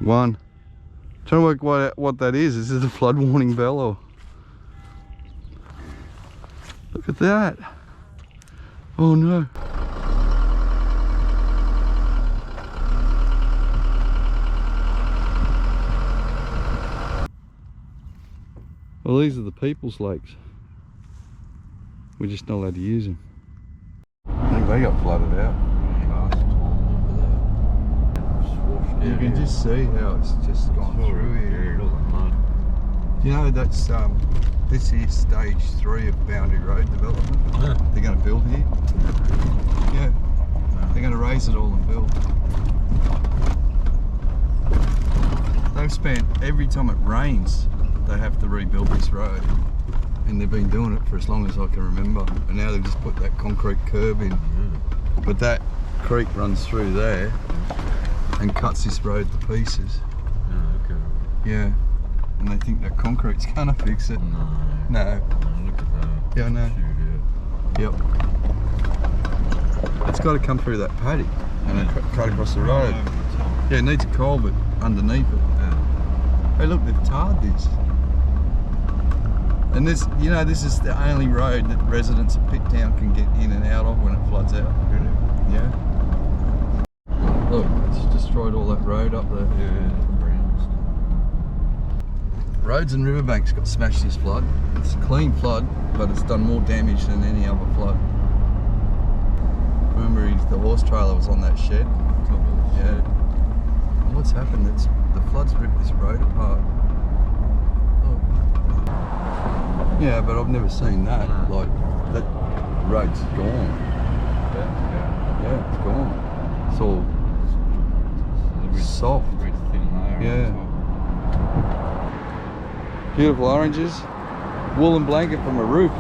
One. Trying to work what that is. Is it a flood warning bell or? Look at that. Oh no. Well, these are the people's lakes. We're just not allowed to use them. I think they got flooded out. You can just see how it's just gone through here. You know, that's this is stage 3 of Boundary Road development. They're going to build here. Yeah, they're going to raise it all and build. They've spent, every time it rains, they have to rebuild this road. And they've been doing it for as long as I can remember. And now they've just put that concrete curb in. But that creek runs through there and cuts this road to pieces. Oh, okay. Yeah. And they think that concrete's gonna fix it. No. No. Look at that. Yeah, I know. Shoot, Yep. It's got to come through that paddock and then cut across the road. Yeah, it needs a culvert underneath it. Hey, look, they've tarred this. And this, you know, this is the only road that residents of Pitttown can get in and out of when it floods out. Really? Yeah. Look, it's destroyed all that road up there. Yeah. Roads and riverbanks got smashed this flood. It's a clean flood, but it's done more damage than any other flood. Remember, the horse trailer was on that shed. Yeah. And what's happened? The flood's ripped this road apart. Oh. Yeah, but I've never seen that. Like, that road's gone. Yeah, it's gone. It's all soft. Yeah. Beautiful oranges. Woolen blanket from a roof.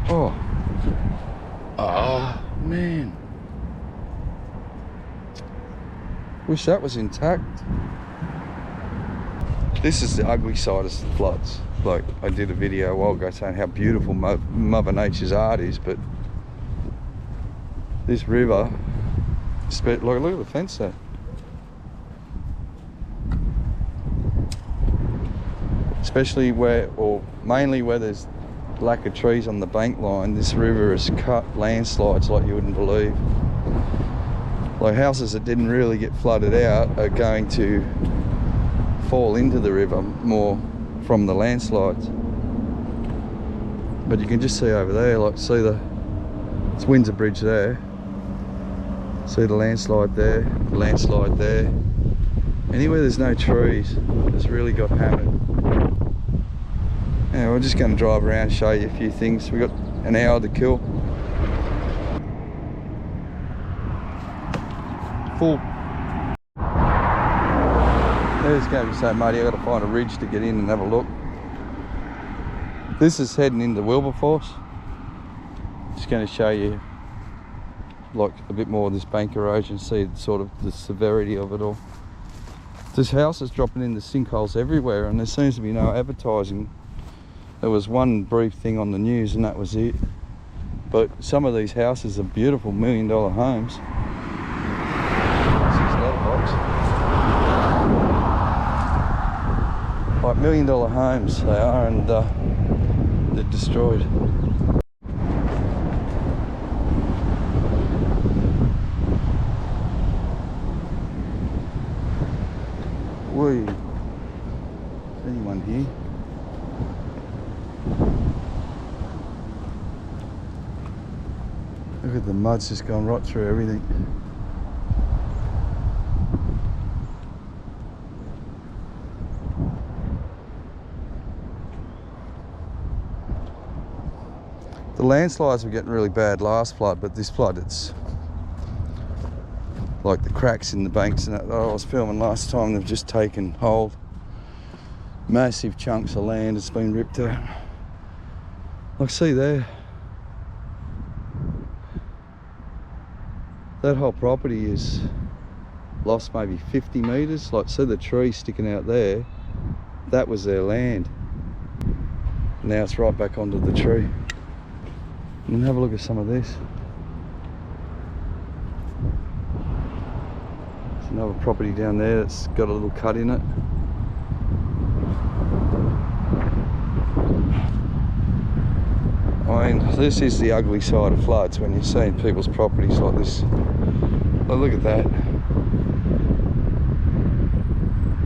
Oh. Oh, man. Wish that was intact. This is the ugly side of floods. Like, I did a video a while ago saying how beautiful Mother Nature's art is, but this river, look at the fence there. Especially where, or mainly where there's lack of trees on the bank line, this river has cut landslides like you wouldn't believe. Like, houses that didn't really get flooded out are going to fall into the river more from the landslides. But you can just see over there, like, see it's Windsor Bridge there. See the landslide there, Anywhere there's no trees, it's really got hammered. Yeah, we're just going to drive around, show you a few things. We've got an hour to kill. Full. There's going to be so muddy, I've got to find a ridge to get in and have a look. This is heading into Wilberforce. Just going to show you like a bit more of this bank erosion, see sort of the severity of it all. This house is dropping into sinkholes everywhere and there seems to be no advertising. There was one brief thing on the news and that was it. But some of these houses are beautiful $1 million homes. This is letterbox. Like $1 million homes they are, and they're destroyed. Whee. Is anyone here? Look at the mud's just gone right through everything. The landslides were getting really bad last flood, but this flood it's like the cracks in the banks and that I was filming last time, they've just taken hold. Massive chunks of land has been ripped out. Like, see there. That whole property is lost maybe 50 metres. Like, see the tree sticking out there? That was their land. Now it's right back onto the tree. And have a look at some of this. Another property down there that's got a little cut in it. I mean, this is the ugly side of floods when you're seeing people's properties like this. Oh, look at that.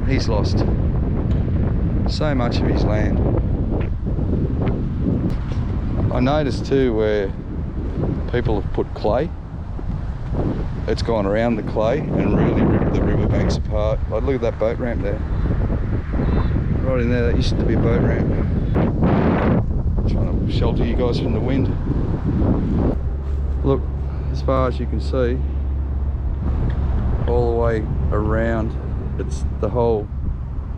He's lost so much of his land. I noticed too where people have put clay. It's gone around the clay and really ripped the riverbanks apart. Like, look at that boat ramp there. Right in there, that used to be a boat ramp. Trying to shelter you guys from the wind. Look, as far as you can see, all the way around, it's the whole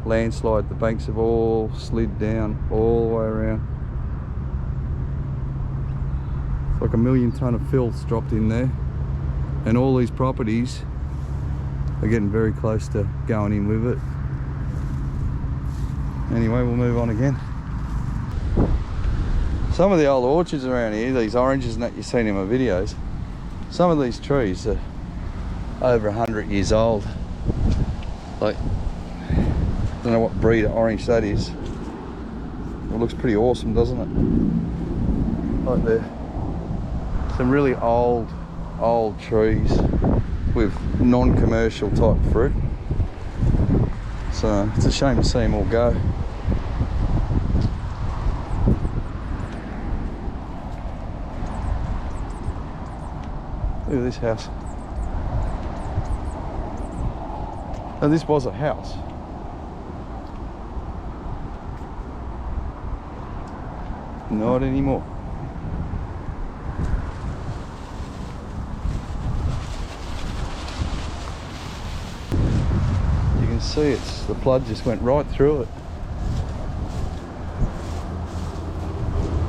landslide. The banks have all slid down all the way around. It's like 1 million tonne of filth dropped in there, and all these properties are getting very close to going in with it. Anyway, we'll move on again. Some of the old orchards around here, these oranges and that you've seen in my videos, some of these trees are over 100 years old. Like, I don't know what breed of orange that is. It looks pretty awesome, doesn't it? Right there. Some really old trees with non-commercial type fruit. So it's a shame to see them all go. Look at this house. Now this was a house. Not anymore. You can see it's, the flood just went right through it.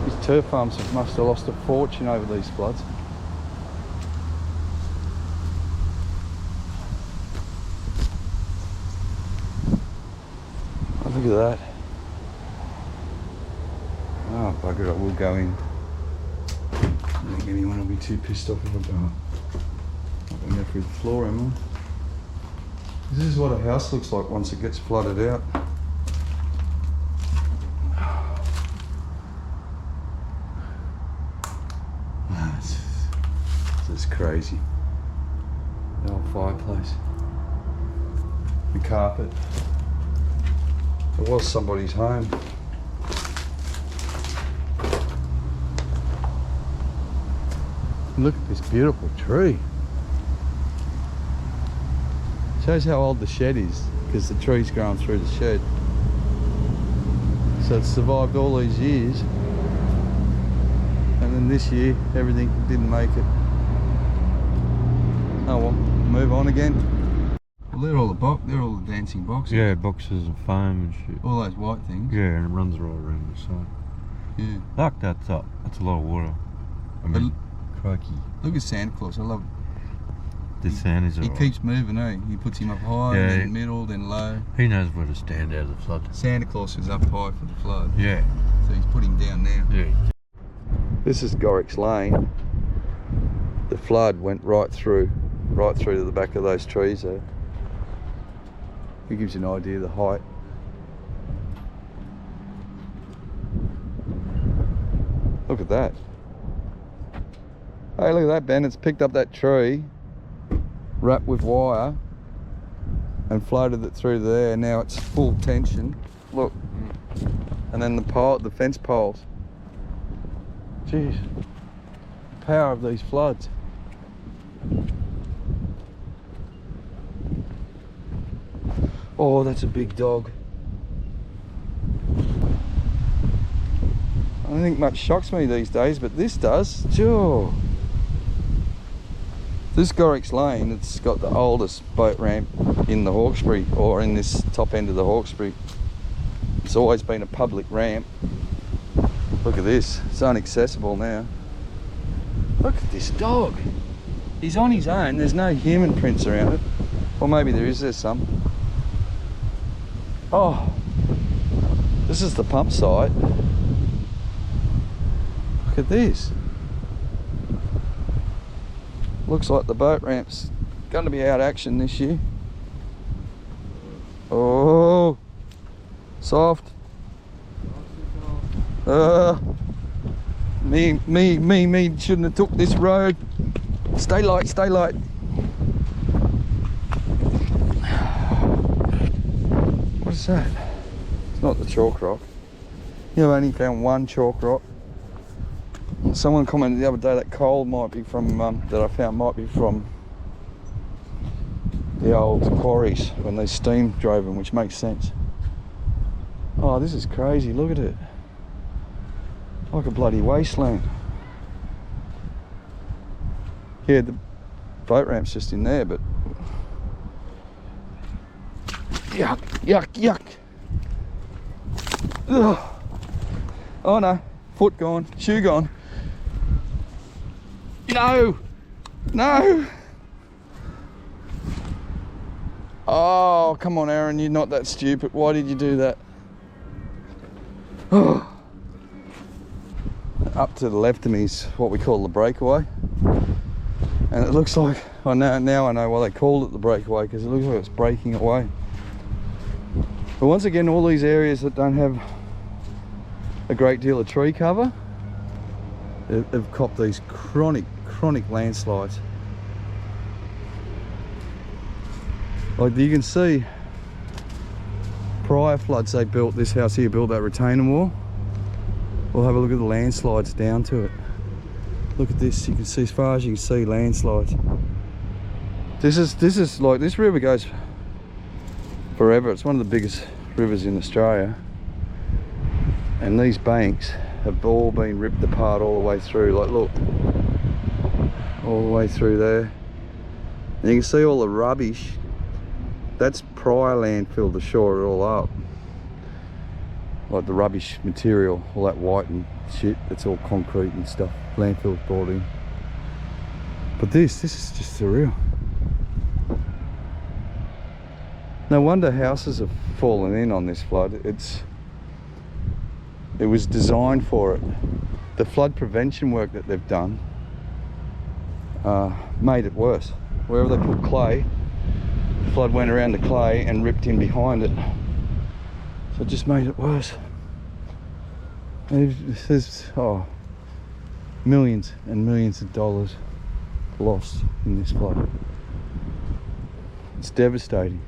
These turf farms must have lost a fortune over these floods. Look at that. Oh, bugger, I will go in. I don't think anyone will be too pissed off if I go. I'm going to go through the floor, am I? This is what a house looks like once it gets flooded out. This is crazy. The old fireplace. The carpet. It was somebody's home. Look at this beautiful tree. Shows how old the shed is, because the tree's growing through the shed. So it's survived all these years, and then this year everything didn't make it. Oh well, move on again. Well, they're all the dancing boxes. Yeah, boxes of foam and shit. All those white things. Yeah, and it runs right around the side. Yeah. Like that's up. That's a lot of water. I mean, crikey. Look at Santa Claus. I love The sand is He alright. keeps moving, eh? He puts him up high, Yeah. then middle, then low. He knows where to stand out of the flood. Santa Claus is up high for the flood. Yeah. So he's put him down now. Yeah. This is Gorrick's Lane. The flood went right through to the back of those trees there. It gives you an idea of the height. Look at that. Hey, look at that, Ben. It's picked up that tree, wrapped with wire, and floated it through there. Now it's full tension. Look. And then the fence poles. Jeez. The power of these floods. Oh, that's a big dog. I don't think much shocks me these days, but this does. Sure. This Gorrick's Lane, it's got the oldest boat ramp in the Hawkesbury, or in this top end of the Hawkesbury. It's always been a public ramp. Look at this, it's inaccessible now. Look at this dog. He's on his own, there's no human prints around it. Or maybe there's some. Oh, this is the pump site. Look at this. Looks like the boat ramp's going to be out of action this year. Oh, soft. Me shouldn't have took this road. Stay light, stay light. What is that? It's not the chalk rock. You know, I only found one chalk rock. Someone commented the other day that coal might be from, that I found might be from the old quarries when they steam drove them, which makes sense. Oh, this is crazy, look at it. Like a bloody wasteland. Yeah, the boat ramp's just in there, but yuck, yuck, yuck. Ugh. Oh no, foot gone, shoe gone. No, no. Oh, come on, Aaron, you're not that stupid. Why did you do that? Oh. Up to the left of me is what we call the breakaway. And it looks like, oh, now I know why they called it the breakaway, because it looks like it's breaking away. But once again, all these areas that don't have a great deal of tree cover have copped these chronic landslides. Like you can see, prior floods they built this house here, built that retaining wall. We'll have a look at the landslides down to it. Look at this, you can see, as far as you can see, landslides. This is like, this river goes forever. It's one of the biggest rivers in Australia. And these banks have all been ripped apart all the way through. Like look, all the way through there. And you can see all the rubbish. That's prior landfill to shore it all up. Like the rubbish material, all that white and shit, that's all concrete and stuff. Landfill's brought in. But this is just surreal. No wonder houses have fallen in on this flood. It was designed for it. The flood prevention work that they've done made it worse. Wherever they put clay, the flood went around the clay and ripped in behind it. So it just made it worse. There's millions and millions of dollars lost in this flood. It's devastating.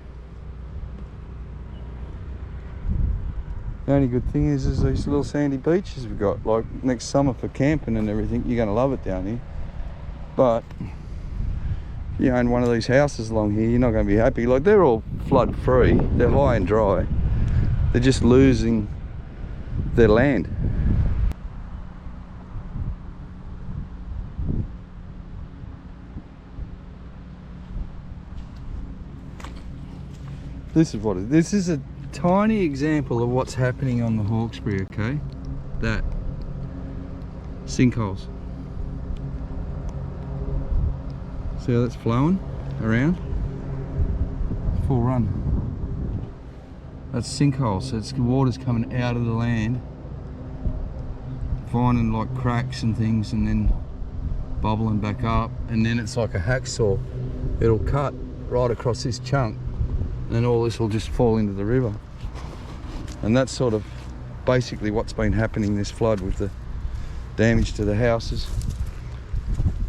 The only good thing is these little sandy beaches we've got. Like next summer for camping and everything, you're going to love it down here. But if you own one of these houses along here, you're not going to be happy. Like they're all flood free, they're high and dry. They're just losing their land. This is what it is. This is a tiny example of what's happening on the Hawkesbury, okay? That. Sinkholes. See how that's flowing around? Full run. That's sinkholes, so it's water's coming out of the land, finding like cracks and things, and then bubbling back up, and then it's like a hacksaw. It'll cut right across this chunk, and then all this will just fall into the river. And that's sort of basically what's been happening this flood with the damage to the houses.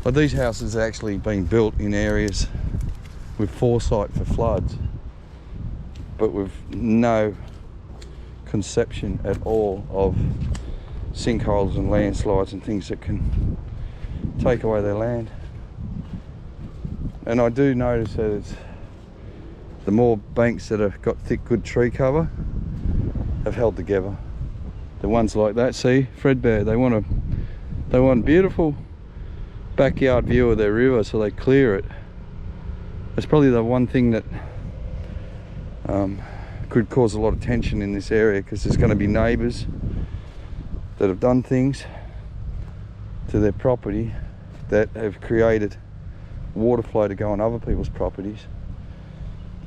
But these houses have actually been built in areas with foresight for floods, but with no conception at all of sinkholes and landslides and things that can take away their land. And I do notice that it's the more banks that have got thick, good tree cover have held together. The ones like that, see, Fredbear, they want beautiful backyard view of their river, so they clear it. It's probably the one thing that could cause a lot of tension in this area, because there's going to be neighbours that have done things to their property that have created water flow to go on other people's properties.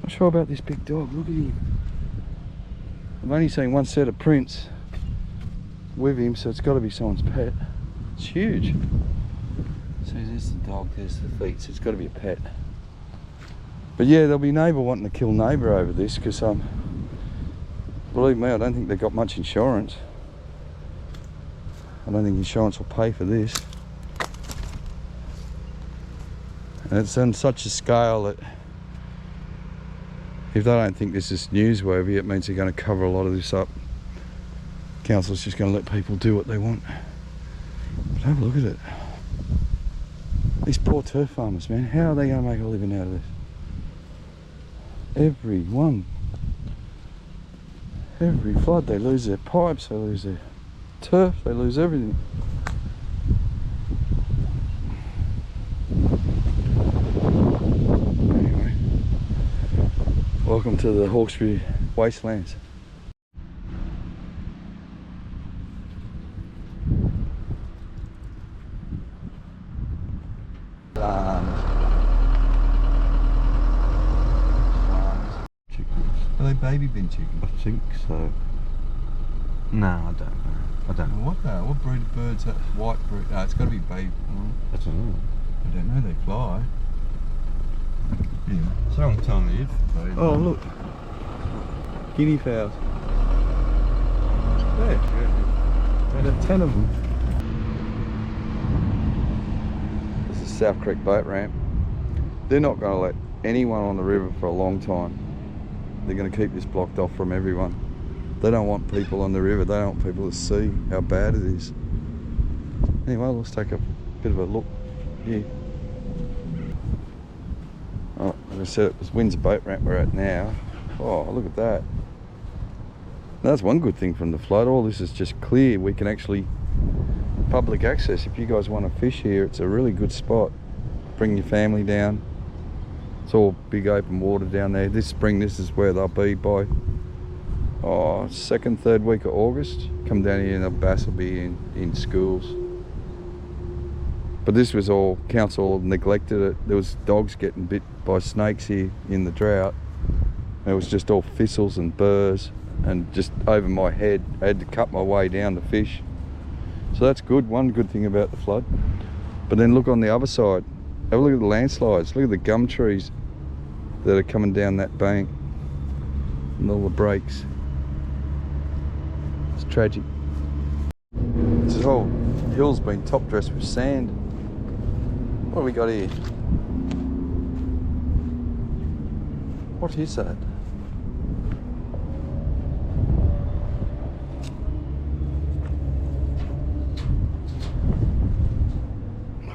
Not sure about this big dog, look at him. I've only seen one set of prints with him, so it's got to be someone's pet. It's huge. So there's the dog, there's the feet, so it's got to be a pet. But yeah, there'll be neighbour wanting to kill neighbour over this because, believe me, I don't think they've got much insurance. I don't think insurance will pay for this. And it's on such a scale that if they don't think this is newsworthy, it means they're going to cover a lot of this up. Council's just going to let people do what they want. But have a look at it. These poor turf farmers, man, how are they going to make a living out of this? Every flood they lose their pipes, they lose their turf, they lose everything. Anyway, welcome to the Hawkesbury wastelands. Are they baby bin chickens? I think so. No, I don't know. I don't know. What breed of bird's that? White breed? No, it's got to be baby. I don't know. I don't know, they fly. Yeah. It's a long time to live. Oh, look. Guinea fowls. Yeah. There are 10 of them. This is South Creek boat ramp. They're not going to let anyone on the river for a long time. They're going to keep this blocked off from everyone. They don't want people on the river. They don't want people to see how bad it is. Anyway, let's take a bit of a look here. Oh, like I said, it was Windsor boat ramp we're at now. Oh, look at that. That's one good thing from the flood. All this is just clear. We can actually public access. If you guys want to fish here, it's a really good spot. Bring your family down. It's all big open water down there. This spring, this is where they'll be by second, third week of August. Come down here and the bass will be in schools. But this was all, council neglected it. There was dogs getting bit by snakes here in the drought. It was just all thistles and burrs and just over my head. I had to cut my way down to fish. So that's good, one good thing about the flood. But then look on the other side. Have a look at the landslides. Look at the gum trees that are coming down that bank and all the breaks. It's tragic. This whole hill's been top dressed with sand. What have we got here? What is that?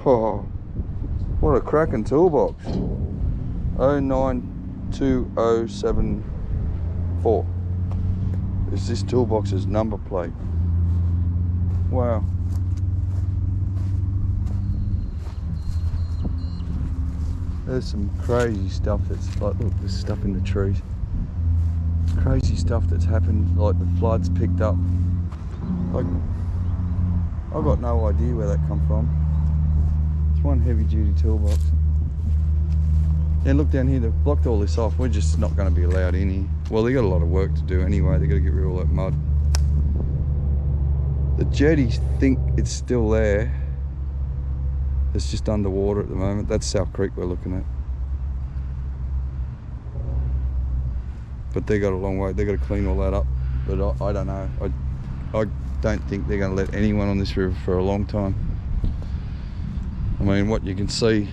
Oh. What a cracking toolbox. 092074 is this toolbox's number plate. Wow. There's some crazy stuff that's like, look, there's stuff in the trees. Crazy stuff that's happened, like the floods picked up. Like, I've got no idea where that come from. One heavy duty toolbox. And look down here, they've blocked all this off. We're just not going to be allowed in here. Well, they got a lot of work to do anyway. They got to get rid of all that mud. The jetties think it's still there. It's just underwater at the moment. That's South Creek we're looking at. But they got a long way. They got to clean all that up. But I don't know. I don't think they're going to let anyone on this river for a long time. I mean, what you can see,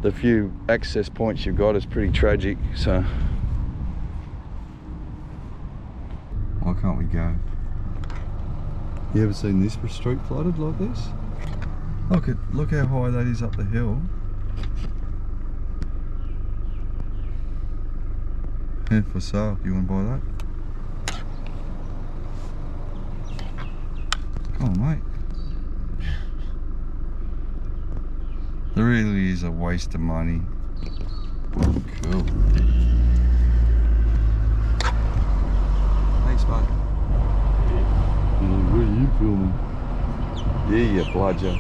the few access points you've got is pretty tragic, so. Why can't we go? You ever seen this street flooded like this? Look how high that is up the hill. And for sale, you want to buy that? Come on, mate. It really is a waste of money. Cool. Thanks, mate. What are you filming? Yeah, you bludger.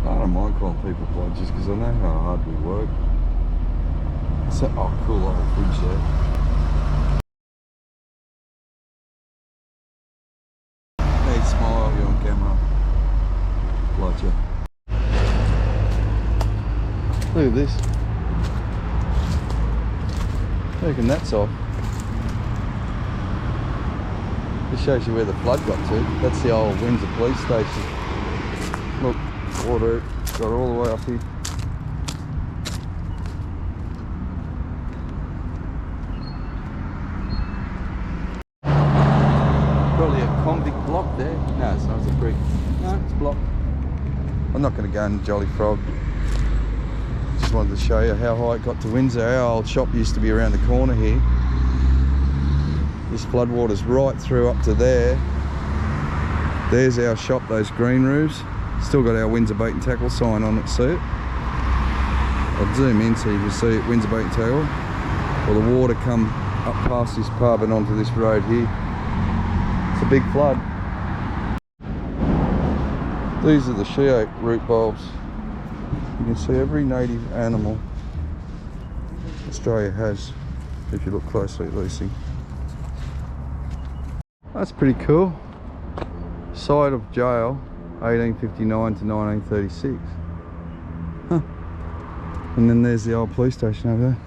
I don't mind calling people bludgers because I know how hard we work. So, oh, cool old fridge there. Smile, you're on camera. of this. I reckon that's off. This shows you where the flood got to. That's the old Windsor police station. Look, water got all the way up here. Probably a convict block there. No, it's not, it's a brick. No, it's blocked. I'm not going to go in the Jolly Frog. Just wanted to show you how high it got to Windsor. Our old shop used to be around the corner here. This floodwater's right through up to there. There's our shop, those green roofs. Still got our Windsor Bait and Tackle sign on it, see it? I'll zoom in so you can see it, Windsor Bait and Tackle. Well, the water come up past this pub and onto this road here. It's a big flood. These are the she-oak root bulbs. You can see every native animal Australia has, if you look closely at these things. That's pretty cool. Site of jail, 1859 to 1936. Huh. And then there's the old police station over there.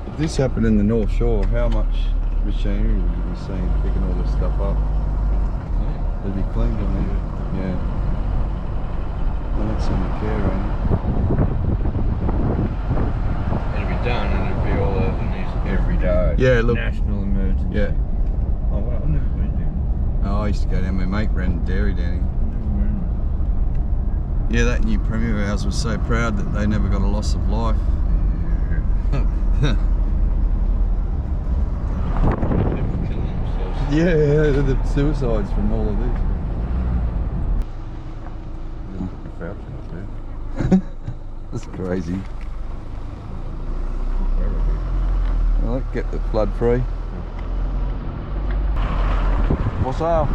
If this happened in the North Shore, how much machinery would you be seeing picking all this stuff up? Yeah. It'd be cleaned on here. Yeah. Well, that's some care around It'll be done and it'll be all over the news every day. Yeah, look. National emergency. Yeah. Oh wow, I've never been there. Oh, I used to go down. My mate ran dairy down here. Yeah, that new Premier House was so proud that they never got a loss of life. Yeah, the suicides from all of this. That's crazy. Well, let's get the flood free. What's up?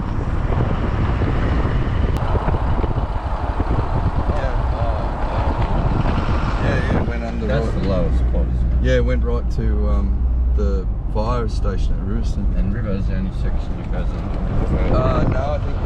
Yeah, it went under. That's the lowest spot, isn't it? Yeah, it went right to the fire station at Riverston. And River's the only section that goes under. No, I think